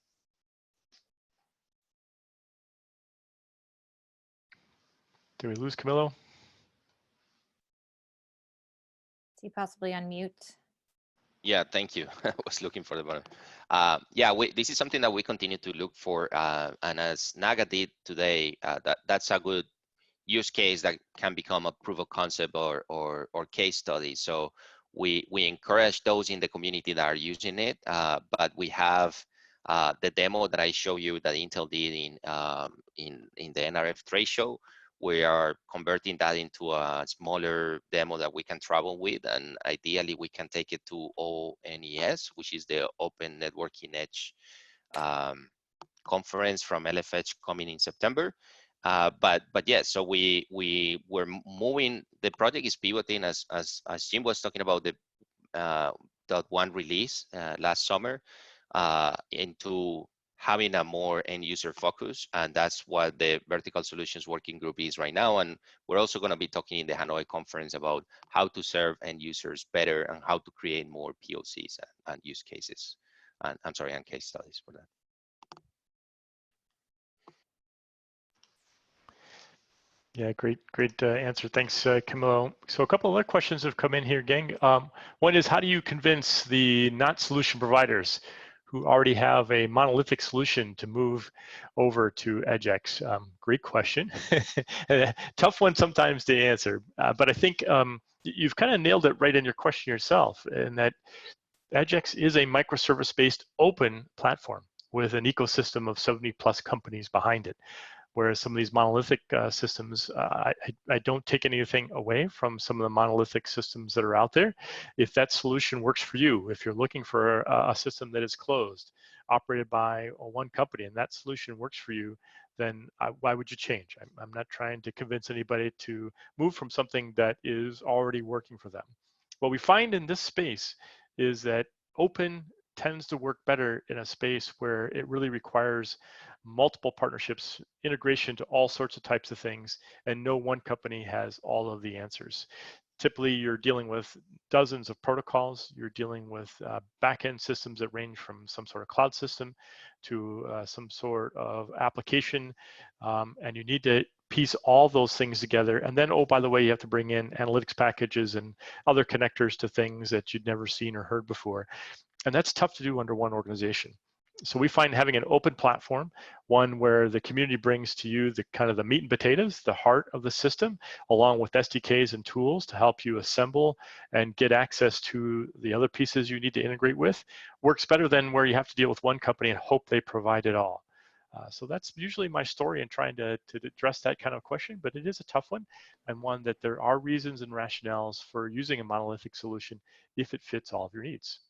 Did we lose Camilo? Is he possibly on mute? Yeah, thank you. I was looking for the button. Yeah, this is something that we continue to look for, and as Naga did today, that's a good use case that can become a proof of concept or case study. So we encourage those in the community that are using it, but we have the demo that I show you that Intel did in the NRF trade show. We are converting that into a smaller demo that we can travel with, and ideally we can take it to ONES, which is the Open Networking Edge conference from LFEdge coming in September. But yes, so we're moving. The project is pivoting as Jim was talking about the .1 release last summer into having a more end user focus, and that's what the vertical solutions working group is right now. And we're also going to be talking in the Hanoi conference about how to serve end users better and how to create more POCs and use cases. And I'm sorry, and case studies for that. Yeah, great answer. Thanks, Camilo. So a couple other questions have come in here, gang. One is, how do you convince the not solution providers who already have a monolithic solution to move over to EdgeX? Great question. Tough one sometimes to answer, but I think you've kind of nailed it right in your question yourself, in that EdgeX is a microservice-based open platform with an ecosystem of 70+ companies behind it. whereas some of these monolithic systems, I don't take anything away from some of the monolithic systems that are out there. If that solution works for you, if you're looking for a system that is closed, operated by one company, and that solution works for you, then why would you change? I'm not trying to convince anybody to move from something that is already working for them. What we find in this space is that open tends to work better in a space where it really requires multiple partnerships, integration to all sorts of types of things, and no one company has all of the answers. Typically, you're dealing with dozens of protocols. You're dealing with back-end systems that range from some sort of cloud system to some sort of application, and you need to piece all those things together. And then, oh, by the way, you have to bring in analytics packages and other connectors to things that you'd never seen or heard before. And that's tough to do under one organization. So we find having an open platform, one where the community brings to you the kind of the meat and potatoes, the heart of the system, along with SDKs and tools to help you assemble and get access to the other pieces you need to integrate with, works better than where you have to deal with one company and hope they provide it all. So that's usually my story in trying to address that kind of question, but it is a tough one, and one that there are reasons and rationales for using a monolithic solution if it fits all of your needs.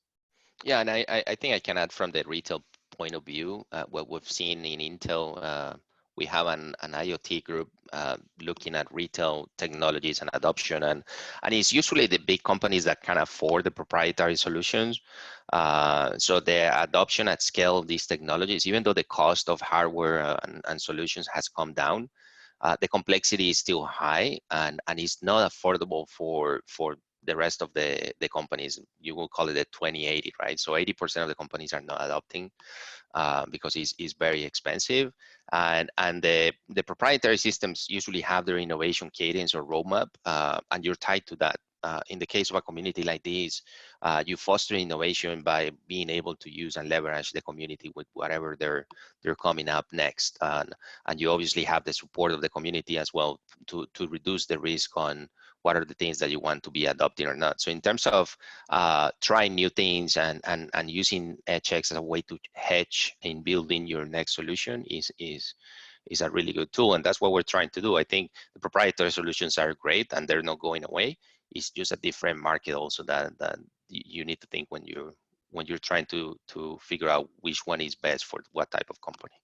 Yeah, and I think I can add from the retail point of view, what we've seen in Intel, we have an IoT group looking at retail technologies and adoption, and it's usually the big companies that can afford the proprietary solutions. So the adoption at scale of these technologies, even though the cost of hardware and solutions has come down, the complexity is still high, and it's not affordable for the rest of the companies. You will call it a 20/80, right? So 80% of the companies are not adopting because it's very expensive, and the proprietary systems usually have their innovation cadence or roadmap, and you're tied to that. In the case of a community like this, you foster innovation by being able to use and leverage the community with whatever they're coming up next, and you obviously have the support of the community as well to reduce the risk on what are the things that you want to be adopting or not. So in terms of trying new things and using EdgeX as a way to hedge in building your next solution is a really good tool, and that's what we're trying to do. I think the proprietary solutions are great and they're not going away. It's just a different market also that you need to think when you're trying to figure out which one is best for what type of company.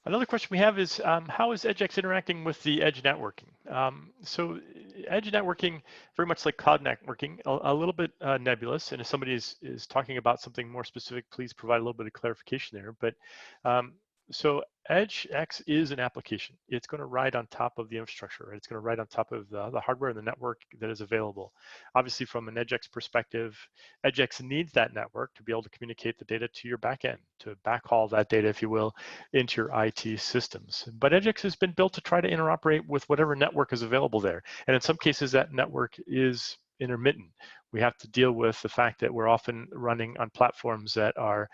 Another question we have is, how is EdgeX interacting with the edge networking? So edge networking, very much like cloud networking, a little bit nebulous. And if somebody is talking about something more specific, please provide a little bit of clarification there. But so EdgeX is an application. It's going to ride on top of the infrastructure, right? It's going to ride on top of the hardware and the network that is available. Obviously, from an EdgeX perspective, EdgeX needs that network to be able to communicate the data to your backend, to backhaul that data, if you will, into your IT systems. But EdgeX has been built to try to interoperate with whatever network is available there. And in some cases, that network is intermittent. We have to deal with the fact that we're often running on platforms that are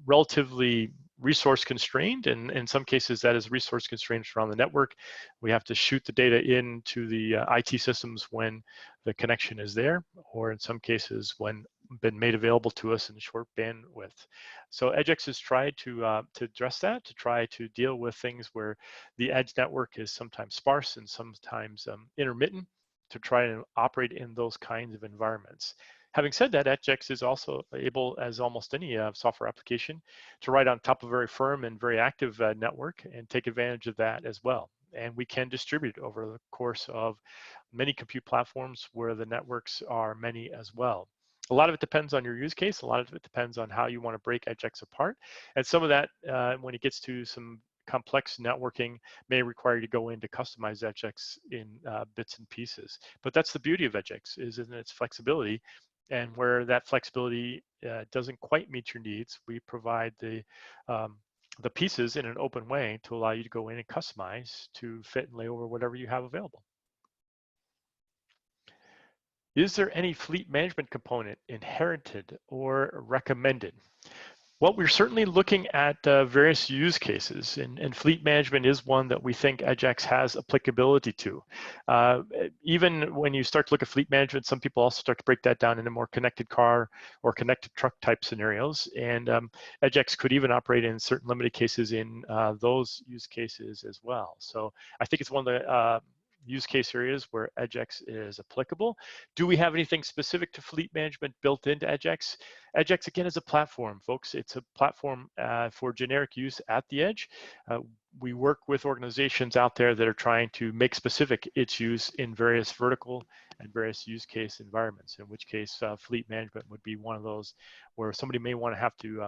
relatively resource constrained, and in some cases that is resource constrained around the network. We have to shoot the data into the IT systems when the connection is there, or in some cases when been made available to us in short bandwidth. So EdgeX has tried to address that, to try to deal with things where the edge network is sometimes sparse and sometimes intermittent, to try to operate in those kinds of environments. Having said that, EdgeX is also able, as almost any software application, to ride on top of a very firm and very active network and take advantage of that as well. And we can distribute over the course of many compute platforms where the networks are many as well. A lot of it depends on your use case. A lot of it depends on how you want to break EdgeX apart. And some of that, when it gets to some complex networking, may require you to go in to customize EdgeX in bits and pieces. But that's the beauty of EdgeX, is in its flexibility. And where that flexibility doesn't quite meet your needs, we provide the pieces in an open way to allow you to go in and customize to fit and lay over whatever you have available. Is there any fleet management component inherited or recommended? Well, we're certainly looking at various use cases, and fleet management is one that we think EdgeX has applicability to. Even when you start to look at fleet management, some people also start to break that down into more connected car or connected truck type scenarios, and EdgeX could even operate in certain limited cases in those use cases as well. So I think it's one of the use case areas where EdgeX is applicable. Do we have anything specific to fleet management built into EdgeX? EdgeX, again, is a platform, folks. It's a platform for generic use at the edge. We work with organizations out there that are trying to make specific its use in various vertical and various use case environments, in which case fleet management would be one of those where somebody may want to have to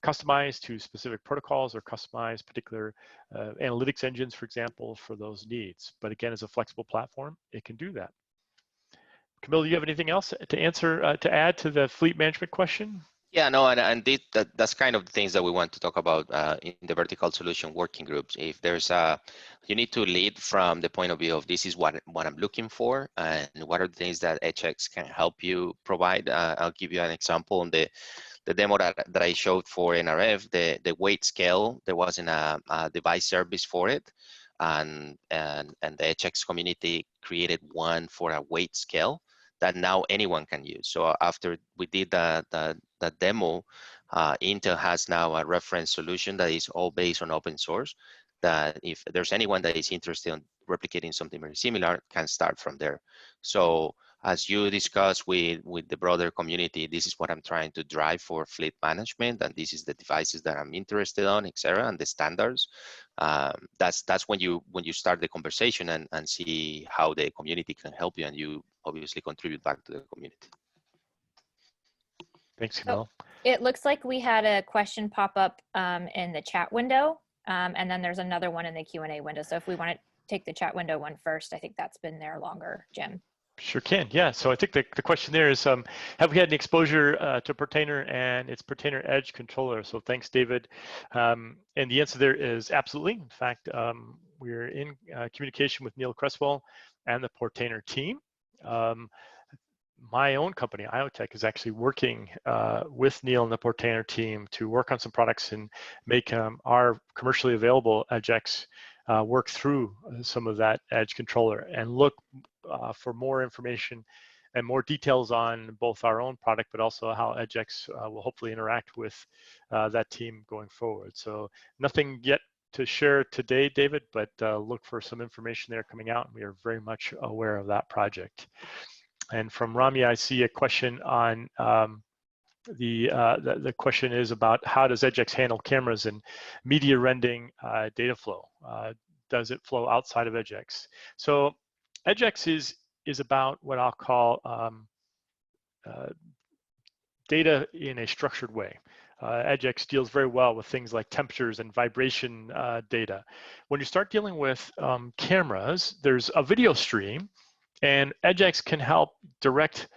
customize to specific protocols or customize particular analytics engines, for example, for those needs. But again, as a flexible platform, it can do that. Camille, do you have anything else to answer, to add to the fleet management question? Yeah, no, and that's kind of the things that we want to talk about in the vertical solution working groups. If there's you need to lead from the point of view of this is what I'm looking for, and what are the things that EdgeX can help you provide. I'll give you an example on the demo that I showed for NRF, the weight scale. There wasn't a device service for it, and the EdgeX community created one for a weight scale that now anyone can use. So after we did the demo, Intel has now a reference solution that is all based on open source, that if there's anyone that is interested in replicating something very similar, can start from there. So as you discuss with the broader community, this is what I'm trying to drive for fleet management, and this is the devices that I'm interested on, etc., and the standards. That's when you start the conversation and see how the community can help you, and you obviously contribute back to the community. Thanks, Camille. So it looks like we had a question pop up in the chat window, and then there's another one in the Q&A window. So if we want to take the chat window one first, I think that's been there longer, Jim. Sure can, yeah. So I think the question there is, have we had any exposure to Pertainer and its Pertainer Edge controller? So thanks, David. And the answer there is absolutely. In fact, we're in communication with Neil Cresswell and the Pertainer team. My own company, IoTech, is actually working with Neil and the Pertainer team to work on some products and make our commercially available EdgeX work through some of that edge controller and look for more information and more details on both our own product, but also how EdgeX will hopefully interact with that team going forward. So nothing yet to share today, David, but look for some information there coming out, and we are very much aware of that project. And from Rami, I see a question on the question is about how does EdgeX handle cameras and media rendering data flow? Does it flow outside of EdgeX? So EdgeX is about what I'll call data in a structured way. EdgeX deals very well with things like temperatures and vibration data. When you start dealing with cameras, there's a video stream, and EdgeX can help direct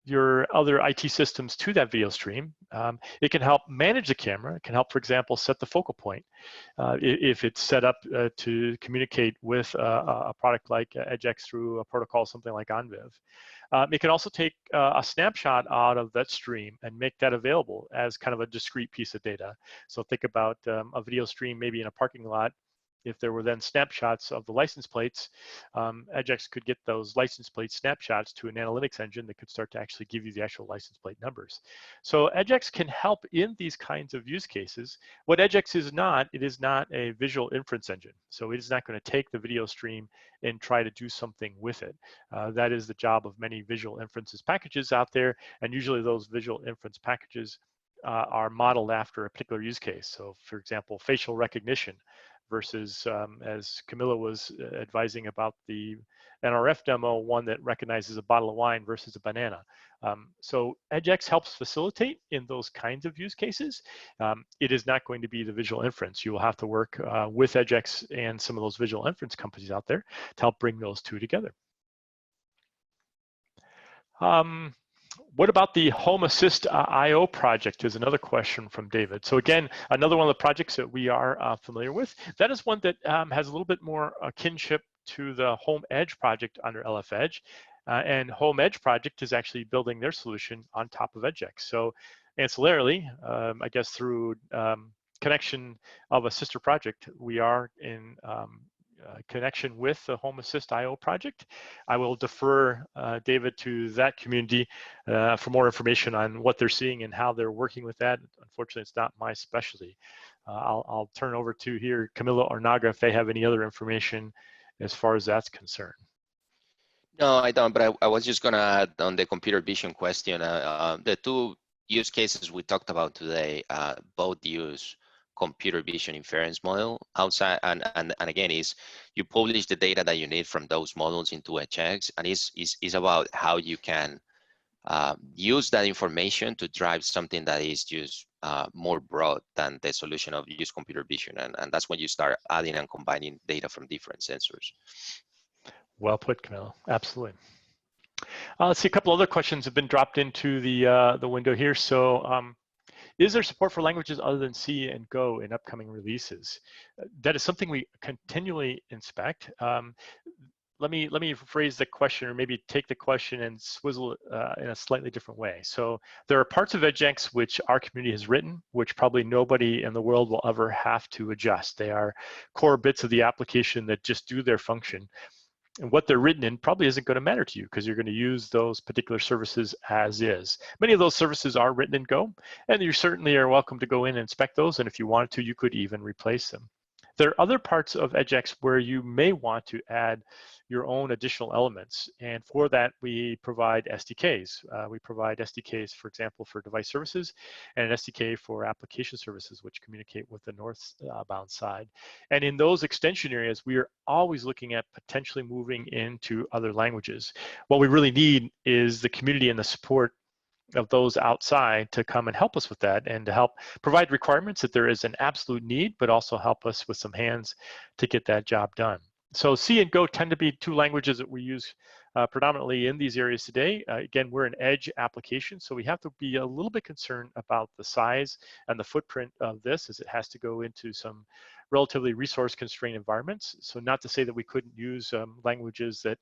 your other IT systems to that video stream. It can help manage the camera. It can help, for example, set the focal point if it's set up to communicate with a product like EdgeX through a protocol, something like OnViv. It can also take a snapshot out of that stream and make that available as kind of a discrete piece of data. So think about a video stream maybe in a parking lot. If there were then snapshots of the license plates, EdgeX could get those license plate snapshots to an analytics engine that could start to actually give you the actual license plate numbers. So EdgeX can help in these kinds of use cases. What EdgeX is not, it is not a visual inference engine. So it is not going to take the video stream and try to do something with it. That is the job of many visual inferences packages out there, and usually those visual inference packages are modeled after a particular use case. So for example, facial recognition versus, as Camilla was advising about the NRF demo, one that recognizes a bottle of wine versus a banana. So EdgeX helps facilitate in those kinds of use cases. It is not going to be the visual inference. You will have to work with EdgeX and some of those visual inference companies out there to help bring those two together. What about the Home Assist IO project is another question from David. So again, another one of the projects that we are familiar with. That is one that has a little bit more kinship to the Home Edge project under LF Edge. And Home Edge project is actually building their solution on top of EdgeX. So ancillarily, I guess through connection of a sister project, we are in connection with the Home Assist IO project. I will defer, David, to that community for more information on what they're seeing and how they're working with that. Unfortunately, it's not my specialty. I'll turn over to here Camilla or Naga if they have any other information as far as that's concerned. No, I don't, but I was just going to add on the computer vision question. The two use cases we talked about today both use computer vision inference model outside, and again, is you publish the data that you need from those models into EdgeX, and is about how you can use that information to drive something that is just more broad than the solution of use computer vision, and that's when you start adding and combining data from different sensors. Well put, Camilla. Absolutely. Let's see, a couple other questions have been dropped into the window here. So, is there support for languages other than C and Go in upcoming releases? That is something we continually inspect. Let me phrase the question, or maybe take the question and swizzle it in a slightly different way. So there are parts of EdgeX which our community has written, which probably nobody in the world will ever have to adjust. They are core bits of the application that just do their function. And what they're written in probably isn't going to matter to you because you're going to use those particular services as is. Many of those services are written in Go, and you certainly are welcome to go in and inspect those, and if you wanted to, you could even replace them. There are other parts of EdgeX where you may want to add your own additional elements, and for that we provide SDKs. We provide SDKs, for example, for device services, and an SDK for application services, which communicate with the northbound side. And in those extension areas, we are always looking at potentially moving into other languages. What we really need is the community and the support of those outside to come and help us with that, and to help provide requirements that there is an absolute need, but also help us with some hands to get that job done. So C and Go tend to be two languages that we use predominantly in these areas today. Again, we're an edge application, so we have to be a little bit concerned about the size and the footprint of this, as it has to go into some relatively resource constrained environments. So not to say that we couldn't use languages that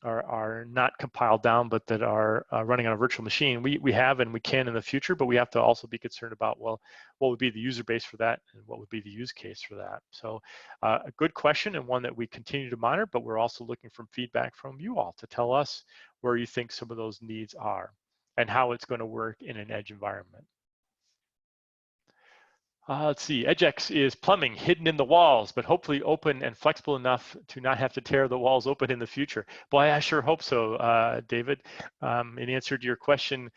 are not compiled down, but that are running on a virtual machine. We have and we can in the future, but we have to also be concerned about, well, what would be the user base for that, and what would be the use case for that? So a good question, and one that we continue to monitor, but we're also looking for feedback from you all to tell us where you think some of those needs are and how it's going to work in an edge environment. Let's see, EdgeX is plumbing hidden in the walls, but hopefully open and flexible enough to not have to tear the walls open in the future. Boy, I sure hope so, David. In answer to your question,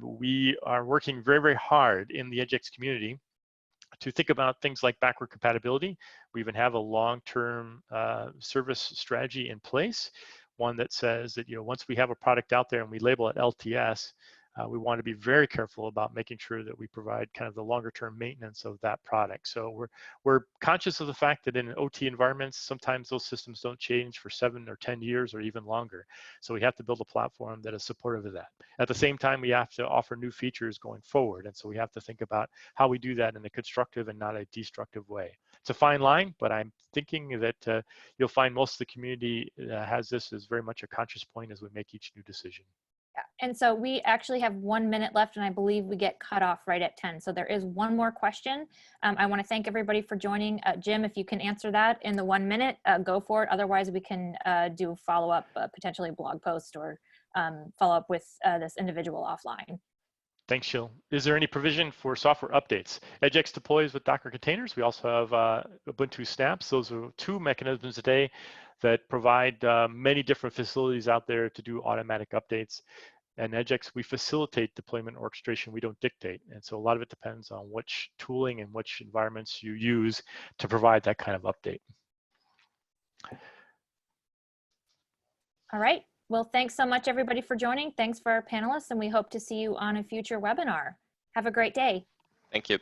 we are working very, very hard in the EdgeX community to think about things like backward compatibility. We even have a long-term service strategy in place, one that says that, once we have a product out there and we label it LTS, we want to be very careful about making sure that we provide kind of the longer term maintenance of that product. So we're conscious of the fact that in OT environments, sometimes those systems don't change for 7 or 10 years or even longer. So we have to build a platform that is supportive of that. At the same time, we have to offer new features going forward. And so we have to think about how we do that in a constructive and not a destructive way. It's a fine line, but I'm thinking that you'll find most of the community has this as very much a conscious point as we make each new decision. Yeah. And so we actually have 1 minute left, and I believe we get cut off right at 10. So there is one more question. I want to thank everybody for joining. Jim, if you can answer that in the 1 minute, go for it. Otherwise, we can do follow-up, potentially blog post, or follow up with this individual offline. Thanks, Jill. Is there any provision for software updates? EdgeX deploys with Docker containers. We also have Ubuntu snaps. Those are two mechanisms today that provide many different facilities out there to do automatic updates. And EdgeX, we facilitate deployment orchestration, we don't dictate. And so a lot of it depends on which tooling and which environments you use to provide that kind of update. All right. Well, thanks so much, everybody, for joining. Thanks for our panelists, and we hope to see you on a future webinar. Have a great day. Thank you.